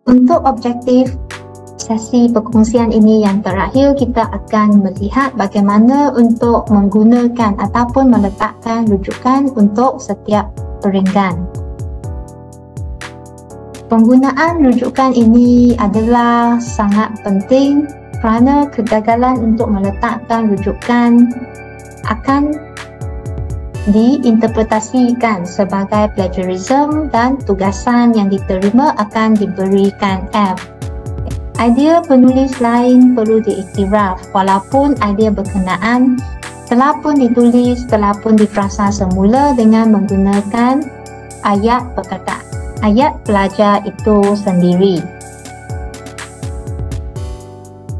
Untuk objektif sesi perkongsian ini yang terakhir, kita akan melihat bagaimana untuk menggunakan ataupun meletakkan rujukan untuk setiap peringgan. Penggunaan rujukan ini adalah sangat penting kerana kegagalan untuk meletakkan rujukan akan diinterpretasikan sebagai plagiarism dan tugasan yang diterima akan diberikan F. Idea penulis lain perlu diiktiraf walaupun idea berkenaan telah pun ditulis, telah pun difrasa semula dengan menggunakan ayat perkataan, ayat pelajar itu sendiri.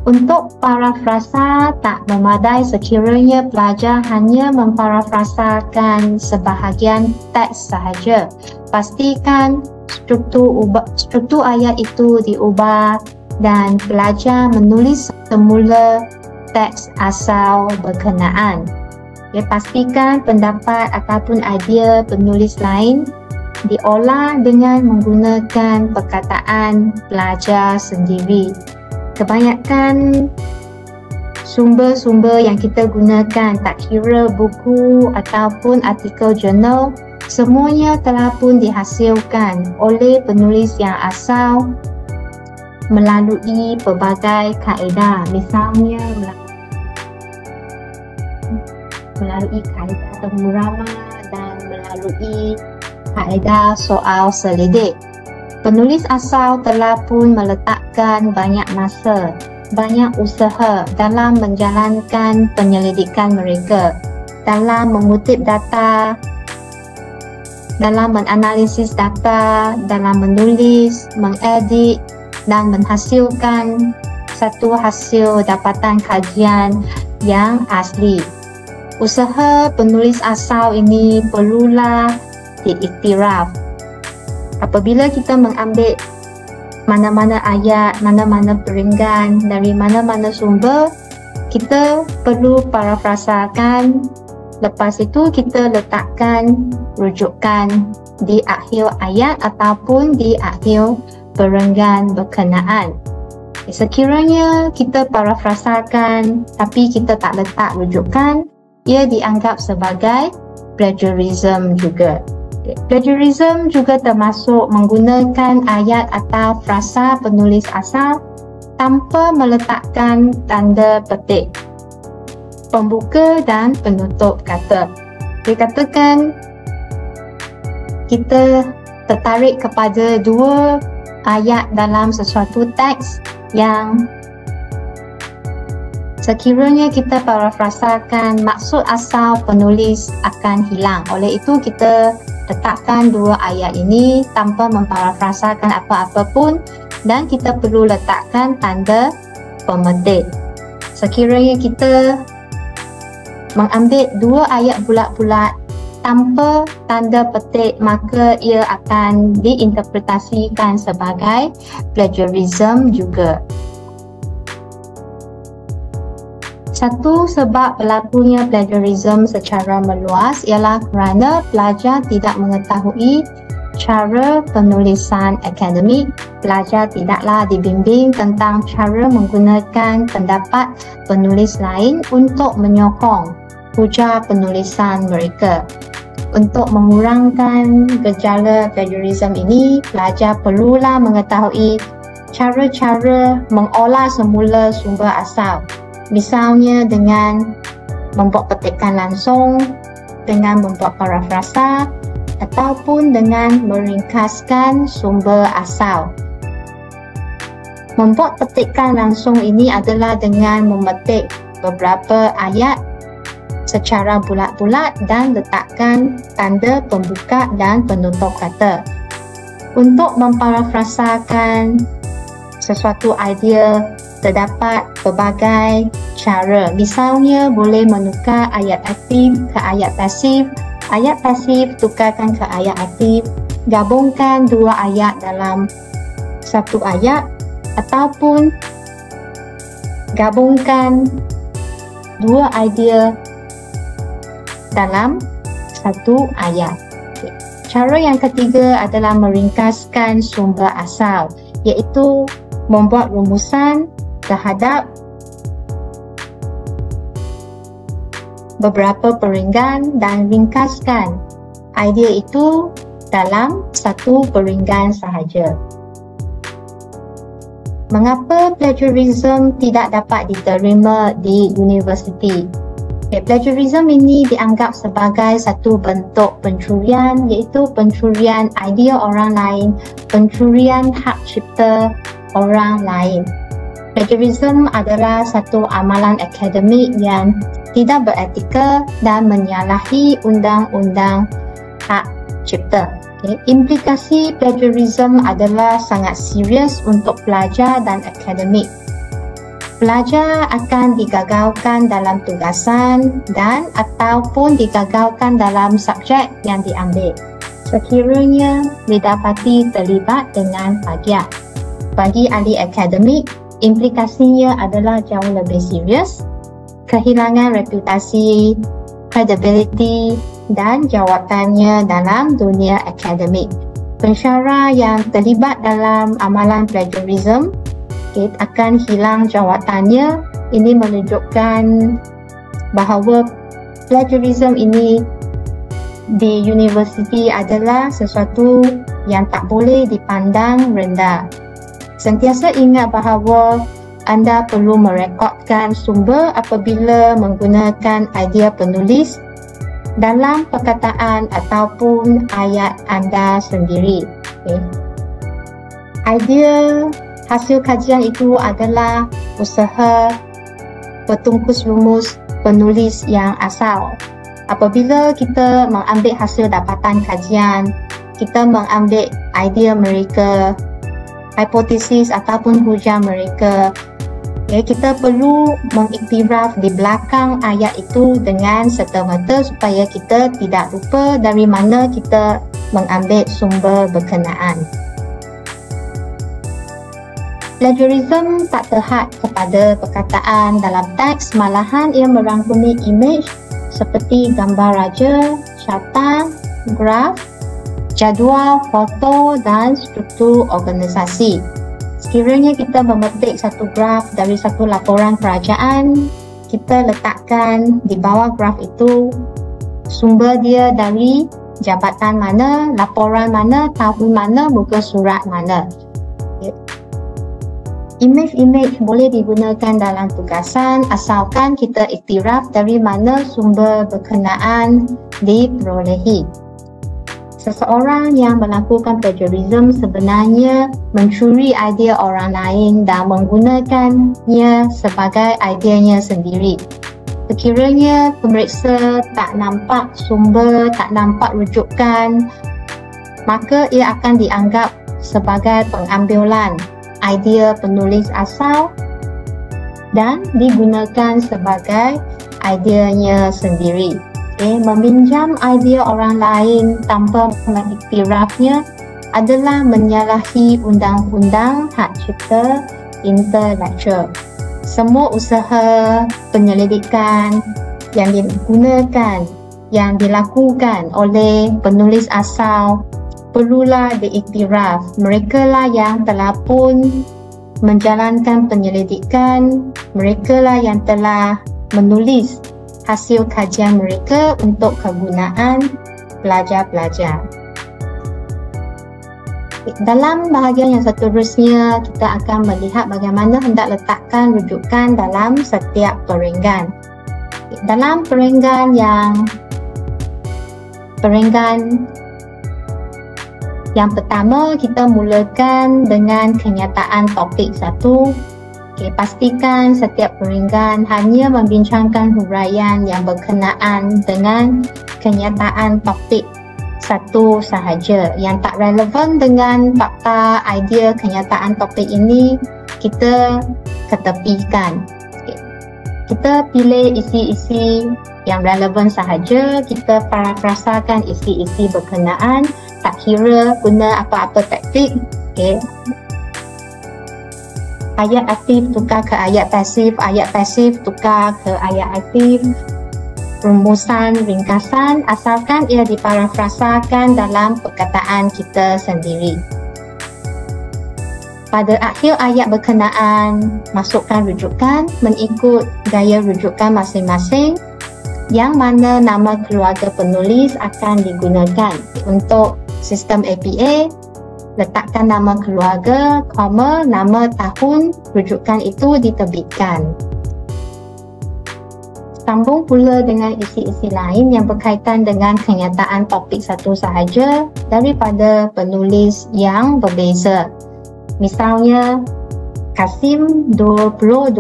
Untuk parafrasa tak memadai sekiranya pelajar hanya memparafrasakan sebahagian teks sahaja. Pastikan struktur ayat itu diubah dan pelajar menulis semula teks asal berkenaan. Pastikan pendapat ataupun idea penulis lain diolah dengan menggunakan perkataan pelajar sendiri. Kebanyakan sumber-sumber yang kita gunakan, tak kira buku ataupun artikel jurnal, semuanya telah pun dihasilkan oleh penulis yang asal melalui pelbagai kaedah. Misalnya melalui kaedah temurama dan melalui kaedah soal selidik. Penulis asal telah pun meletakkan banyak masa, banyak usaha dalam menjalankan penyelidikan mereka, dalam mengutip data, dalam menganalisis data, dalam menulis, mengedit dan menghasilkan satu hasil dapatan kajian yang asli. Usaha penulis asal ini perlulah diiktiraf. Apabila kita mengambil mana-mana ayat, mana-mana peringgan dari mana-mana sumber, kita perlu parafrasakan. Lepas itu kita letakkan rujukan di akhir ayat ataupun di akhir perenggan berkenaan. Sekiranya kita parafrasakan tapi kita tak letak rujukan, ia dianggap sebagai plagiarism juga. Plagiarism juga termasuk menggunakan ayat atau frasa penulis asal tanpa meletakkan tanda petik pembuka dan penutup kata. Dikatakan kita tertarik kepada dua ayat dalam sesuatu teks yang sekiranya kita parafrasakan, maksud asal penulis akan hilang. Oleh itu kita letakkan dua ayat ini tanpa memparafrasakan apa-apa pun dan kita perlu letakkan tanda pemetik. Sekiranya kita mengambil dua ayat bulat-bulat tanpa tanda petik, maka ia akan diinterpretasikan sebagai plagiarism juga. Satu sebab berlakunya plagiarism secara meluas ialah kerana pelajar tidak mengetahui cara penulisan akademik. Pelajar tidaklah dibimbing tentang cara menggunakan pendapat penulis lain untuk menyokong ujar penulisan mereka. Untuk mengurangkan gejala plagiarism ini, pelajar perlulah mengetahui cara-cara mengolah semula sumber asal. Misalnya dengan membuat petikan langsung, dengan membuat parafrasa ataupun dengan meringkaskan sumber asal. Membuat petikan langsung ini adalah dengan memetik beberapa ayat secara bulat-bulat dan letakkan tanda pembuka dan penutup kata. Untuk memparafrasakan sesuatu idea, terdapat pelbagai cara. Misalnya boleh menukar ayat aktif ke ayat pasif, ayat pasif tukarkan ke ayat aktif, gabungkan dua ayat dalam satu ayat ataupun gabungkan dua idea dalam satu ayat. Cara yang ketiga adalah meringkaskan sumber asal. iaitu membuat rumusan terhadap beberapa peringgan dan ringkaskan idea itu dalam satu peringgan sahaja. Mengapa plagiarism tidak dapat diterima di universiti? Plagiarism ini dianggap sebagai satu bentuk pencurian, iaitu pencurian idea orang lain, pencurian hak cipta orang lain. Plagiarism adalah satu amalan akademik yang tidak beretika dan menyalahi undang-undang hak cipta. Implikasi plagiarism adalah sangat serius untuk pelajar dan akademik. Pelajar akan digagalkan dalam tugasan dan ataupun digagalkan dalam subjek yang diambil sekiranya didapati terlibat dengan plagiat. Bagi ahli akademik, implikasinya adalah jauh lebih serius. Kehilangan reputasi, credibility dan jawatannya dalam dunia akademik. Pensyarah yang terlibat dalam amalan plagiarism akan hilang jawatannya. Ini menunjukkan bahawa plagiarism ini di universiti adalah sesuatu yang tak boleh dipandang rendah. Sentiasa ingat bahawa anda perlu merekodkan sumber apabila menggunakan idea penulis dalam perkataan ataupun ayat anda sendiri. Idea hasil kajian itu adalah usaha bertungkus rumus penulis yang asal. Apabila kita mengambil hasil dapatan kajian, kita mengambil idea mereka, hipotesis ataupun hujah mereka, kita perlu mengiktiraf di belakang ayat itu dengan serta-merta supaya kita tidak lupa dari mana kita mengambil sumber berkenaan. Plagiarism tak terhad kepada perkataan dalam teks, malahan ia merangkumi imej seperti gambar raja, carta, graf, jadual, foto dan struktur organisasi. Sekiranya kita memetik satu graf dari satu laporan kerajaan, kita letakkan di bawah graf itu sumber dia dari jabatan mana, laporan mana, tahun mana, muka surat mana. Imej-imej boleh digunakan dalam tugasan asalkan kita iktiraf dari mana sumber berkenaan diperolehi. Seseorang yang melakukan plagiarism sebenarnya mencuri idea orang lain dan menggunakannya sebagai ideanya sendiri. Sekiranya pemeriksa tak nampak sumber, tak nampak rujukan, maka ia akan dianggap sebagai pengambilan idea penulis asal dan digunakan sebagai ideanya sendiri. Meminjam idea orang lain tanpa mengiktirafnya adalah menyalahi undang-undang hak cipta intelektual. Semua usaha penyelidikan yang digunakan, yang dilakukan oleh penulis asal perlulah diiktiraf. Mereka lah yang telah pun menjalankan penyelidikan, mereka lah yang telah menulis hasil kajian mereka untuk kegunaan pelajar-pelajar. Dalam bahagian yang seterusnya, kita akan melihat bagaimana hendak letakkan rujukan dalam setiap peringgan. Dalam peringgan yang pertama, kita mulakan dengan kenyataan topik satu. Pastikan setiap peringgan hanya membincangkan huraian yang berkenaan dengan kenyataan topik satu sahaja. Yang tak relevan dengan fakta, idea, kenyataan topik ini, kita ketepikan. Kita pilih isi-isi yang relevan sahaja, kita parafrasakan isi-isi berkenaan, tak kira guna apa-apa taktik. Ayat aktif tukar ke ayat pasif tukar ke ayat aktif, rumusan, ringkasan, asalkan ia diparafrasakan dalam perkataan kita sendiri. Pada akhir ayat berkenaan, masukkan rujukan mengikut gaya rujukan masing-masing, yang mana nama keluarga penulis akan digunakan. Untuk sistem APA, letakkan nama keluarga, nama tahun rujukan itu diterbitkan. Sambung pula dengan isi-isi lain yang berkaitan dengan kenyataan topik satu sahaja daripada penulis yang berbeza. Misalnya, Kasim 2020.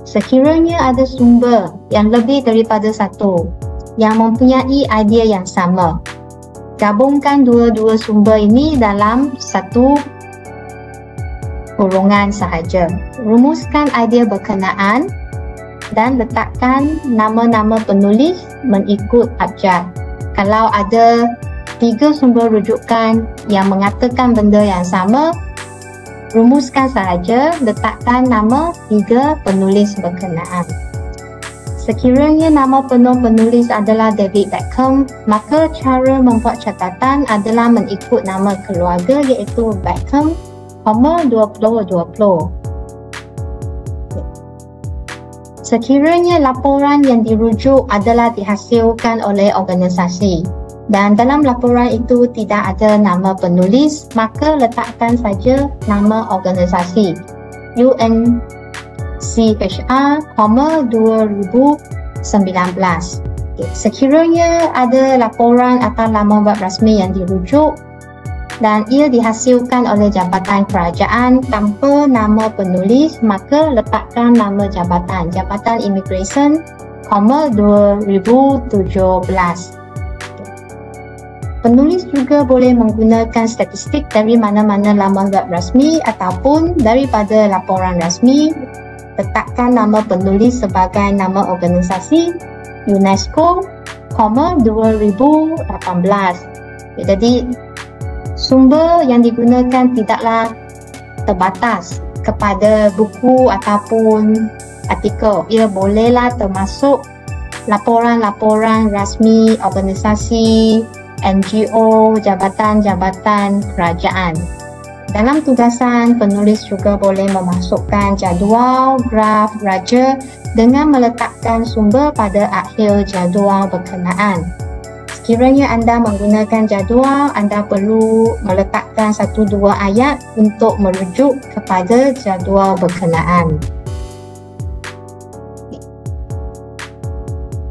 Sekiranya ada sumber yang lebih daripada satu yang mempunyai idea yang sama, gabungkan dua-dua sumber ini dalam satu kurungan sahaja. Rumuskan idea berkenaan dan letakkan nama-nama penulis mengikut abjad. Kalau ada 3 sumber rujukan yang mengatakan benda yang sama, rumuskan sahaja, letakkan nama 3 penulis berkenaan. Sekiranya nama penuh penulis adalah David Beckham, maka cara membuat catatan adalah mengikut nama keluarga iaitu Beckham, 2020. Sekiranya laporan yang dirujuk adalah dihasilkan oleh organisasi dan dalam laporan itu tidak ada nama penulis, maka letakkan saja nama organisasi UNCHR, 2019. Sekiranya ada laporan atau laman web rasmi yang dirujuk dan ia dihasilkan oleh jabatan kerajaan tanpa nama penulis, maka letakkan nama jabatan Immigration, 2017. Penulis juga boleh menggunakan statistik dari mana-mana laman web rasmi ataupun daripada laporan rasmi. Letakkan nama penulis sebagai nama organisasi UNESCO, 2018. Jadi sumber yang digunakan tidaklah terbatas kepada buku ataupun artikel. Ia bolehlah termasuk laporan-laporan rasmi organisasi, NGO, jabatan-jabatan kerajaan. Dalam tugasan, penulis juga boleh memasukkan jadual, graf, raja dengan meletakkan sumber pada akhir jadual berkenaan. Sekiranya anda menggunakan jadual, anda perlu meletakkan 1-2 ayat untuk merujuk kepada jadual berkenaan.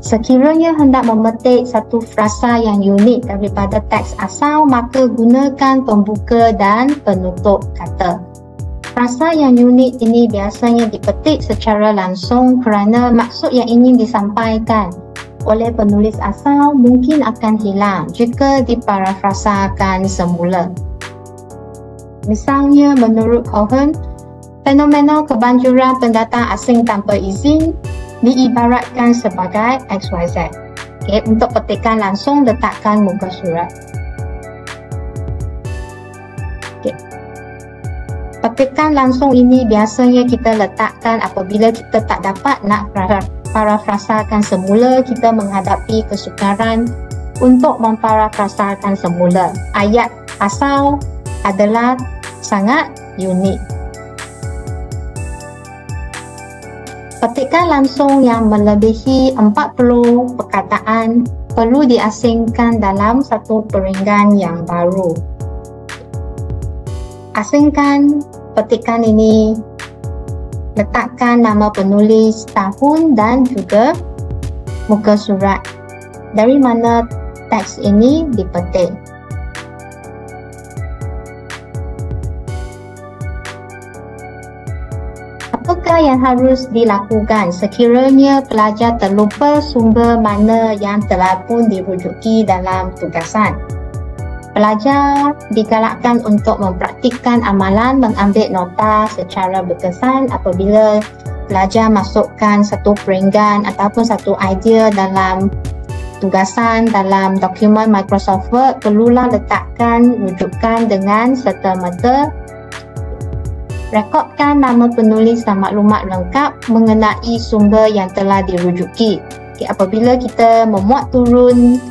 Sekiranya hendak memetik satu frasa yang unik daripada teks asal, maka gunakan pembuka dan penutup kata. Frasa yang unik ini biasanya dipetik secara langsung kerana maksud yang ingin disampaikan oleh penulis asal mungkin akan hilang jika diparafrasakan semula. Misalnya, menurut Cohen, fenomena kebanjuran pendatang asing tanpa izin diibaratkan sebagai XYZ. Untuk petikan langsung, letakkan muka surat. Petikan langsung ini biasanya kita letakkan apabila kita tak dapat nak parafrasakan semula, kita menghadapi kesukaran untuk memparafrasakan semula. Ayat asal adalah sangat unik. Petikan langsung yang melebihi 40 perkataan perlu diasingkan dalam satu peringgan yang baru. Asingkan petikan ini, letakkan nama penulis, tahun dan juga muka surat dari mana teks ini dipetik. Apakah yang harus dilakukan sekiranya pelajar terlupa sumber mana yang telah pun dirujuki dalam tugasan? Pelajar digalakkan untuk mempraktikkan amalan mengambil nota secara berkesan apabila pelajar masukkan satu peringgan ataupun satu idea dalam tugasan dalam dokumen Microsoft Word. Perlulah letakkan rujukan dengan serta-merta. Rekodkan nama penulis dan maklumat lengkap mengenai sumber yang telah dirujuki. Apabila kita memuat turun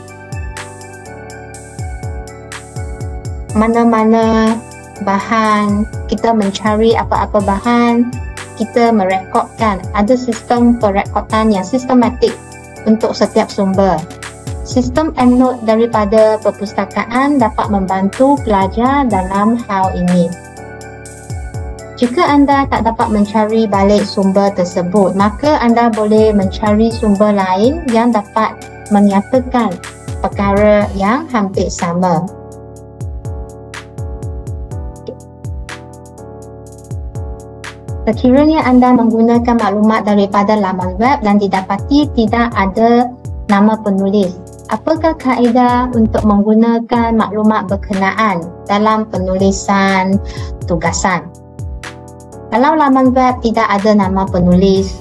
mana-mana bahan, kita mencari apa-apa bahan, kita merekodkan. Ada sistem perekodan yang sistematik untuk setiap sumber. Sistem EndNote daripada perpustakaan dapat membantu pelajar dalam hal ini. Jika anda tak dapat mencari balik sumber tersebut, maka anda boleh mencari sumber lain yang dapat menyatakan perkara yang hampir sama. Sekiranya anda menggunakan maklumat daripada laman web dan didapati tidak ada nama penulis, apakah kaedah untuk menggunakan maklumat berkenaan dalam penulisan tugasan? Kalau laman web tidak ada nama penulis,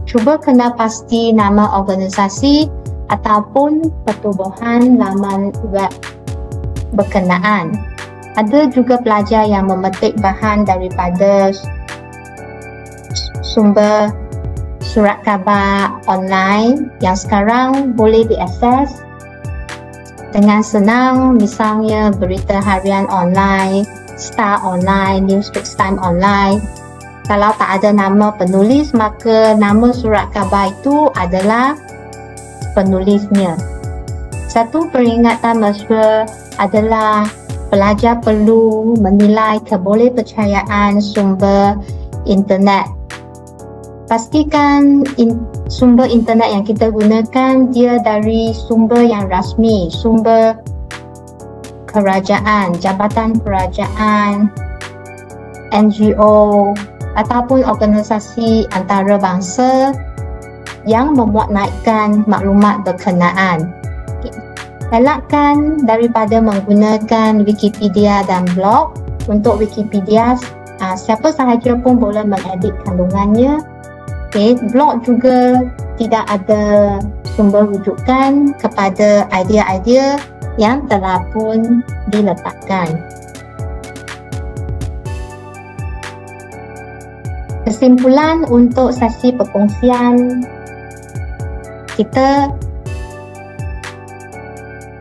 cuba kena pasti nama organisasi ataupun pertubuhan laman web berkenaan. Ada juga pelajar yang memetik bahan daripada sumber surat khabar online yang sekarang boleh diakses dengan senang, misalnya berita harian online, Star Online, New Straits Times Online. Kalau tak ada nama penulis, maka nama surat khabar itu adalah penulisnya. Satu peringatan mesra adalah pelajar perlu menilai kebolehpercayaan sumber internet. Pastikan sumber internet yang kita gunakan dia dari sumber yang rasmi, sumber kerajaan, jabatan kerajaan, NGO ataupun organisasi antarabangsa yang memuat naikkan maklumat berkenaan. Elakkan daripada menggunakan Wikipedia dan blog. Untuk Wikipedia, siapa sahaja pun boleh mengedit kandungannya. Blog juga tidak ada sumber rujukan kepada idea-idea yang telah pun diletakkan. Kesimpulan untuk sesi perkongsian, kita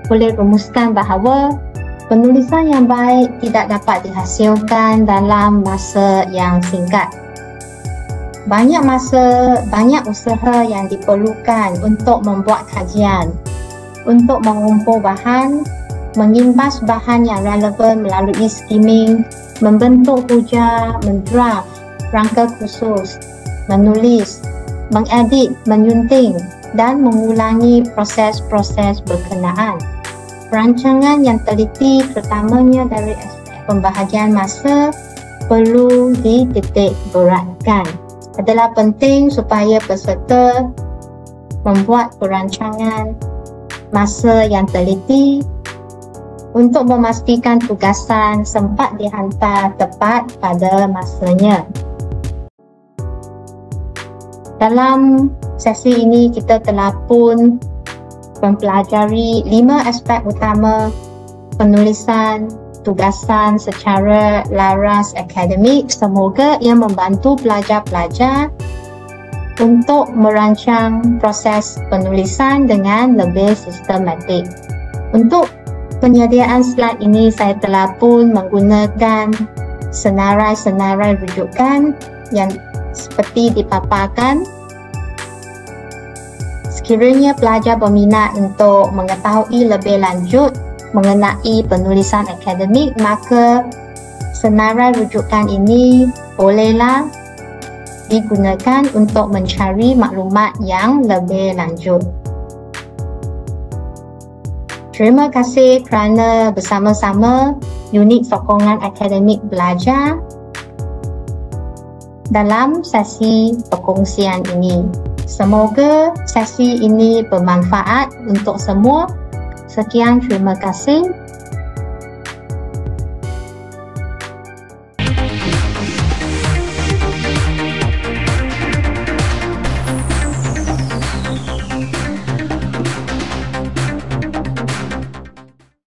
boleh rumuskan bahawa penulisan yang baik tidak dapat dihasilkan dalam masa yang singkat. Banyak masa, banyak usaha yang diperlukan untuk membuat kajian, untuk mengumpul bahan, mengimbas bahan yang relevan melalui skimming, membentuk hujah, mendraft, rangka khusus, menulis, mengedit, menyunting dan mengulangi proses-proses berkenaan. Perancangan yang teliti terutamanya dari aspek pembahagian masa perlu dititik beratkan. Adalah penting supaya peserta membuat perancangan masa yang teliti untuk memastikan tugasan sempat dihantar tepat pada masanya. Dalam sesi ini kita telah pun mempelajari 5 aspek utama penulisan tugasan secara laras akademik. Semoga ia membantu pelajar-pelajar untuk merancang proses penulisan dengan lebih sistematik. Untuk penyediaan slide ini saya telah pun menggunakan senarai-senarai rujukan yang seperti dipaparkan. Sekiranya pelajar berminat untuk mengetahui lebih lanjut mengenai penulisan akademik, maka senarai rujukan ini bolehlah digunakan untuk mencari maklumat yang lebih lanjut. Terima kasih kerana bersama-sama unit sokongan akademik belajar dalam sesi perkongsian ini. Semoga sesi ini bermanfaat untuk semua. Sekian, terima kasih.